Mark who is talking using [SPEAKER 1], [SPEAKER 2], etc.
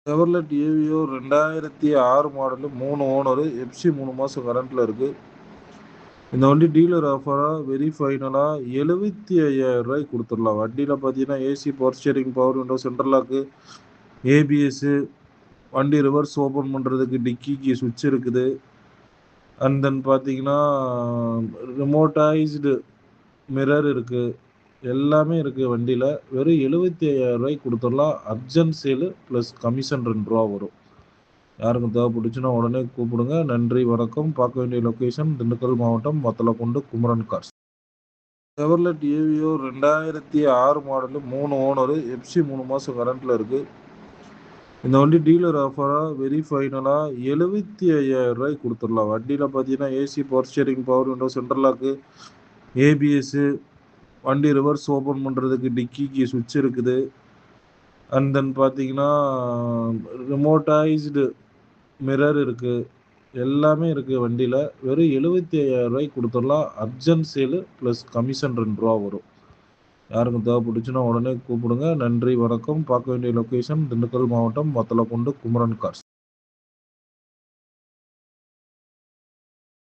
[SPEAKER 1] Chevrolet Aveo 2006 model 3 owner FC 3 மாதம் கரண்ட்டில் இருக்குது. இந்த வண்டி டீலர் ஆஃபராக வெரி ஃபைனலாக 75,000 ரூபாய்க்கு கொடுத்துடலாம். வண்டியில் பார்த்தீங்கன்னா AC, power steering, power window, central lock, ABS, வண்டி ரிவர்ஸ் ஓப்பன் பண்ணுறதுக்கு டிக்கிக்கு சுவிட்ச் இருக்குது. அண்ட் தென் பார்த்தீங்கன்னா ரிமோட்டைஸ்டு மிரர் இருக்குது. எல்லாமே இருக்குது வண்டியில். வெறும் 75,000 ரூபாய்க்கு கொடுத்துடலாம். அர்ஜென்ட் சேலு ப்ளஸ் கமிஷன் 2 ரூபா வரும். யாருக்கும் தேவைப்பட்டுச்சுன்னா உடனே கூப்பிடுங்க. நன்றி, வணக்கம். பார்க்க வேண்டிய லொக்கேஷன் திண்டுக்கல் மாவட்டம் Vathalagundu Kumaran cars. Chevrolet Aveo 2006 model 3 owner FC 3 மாதம் கரண்ட்டில் இருக்குது. இந்த வண்டி டீலர் ஆஃபராக வெரி ஃபைனலாக 75,000 ரூபாய்க்கு கொடுத்துடலாம். வண்டியில் பார்த்தீங்கன்னா AC, power steering, power window, central lock, ABS, வண்டி ரிவர்ஸ் ஓப்பன் பண்ணுறதுக்கு டிக்கிக்கு சுவிட்ச் இருக்குது. அண்ட் தென் பார்த்தீங்கன்னா ரிமோட்டைஸ்டு மிரர் இருக்குது. எல்லாமே இருக்குது வண்டியில். வெறும் 75,000 ரூபாய்க்கு கொடுத்துடலாம். அர்ஜென்ட் சேலு ப்ளஸ் கமிஷன் 2 ரூபா வரும். யாருக்கும் தேவைப்பட்டுச்சுன்னா உடனே கூப்பிடுங்க. நன்றி, வணக்கம். பார்க்க வேண்டிய லொக்கேஷன் திண்டுக்கல் மாவட்டம் வத்தலக்குண்டு குமரன் கார்ஸ்.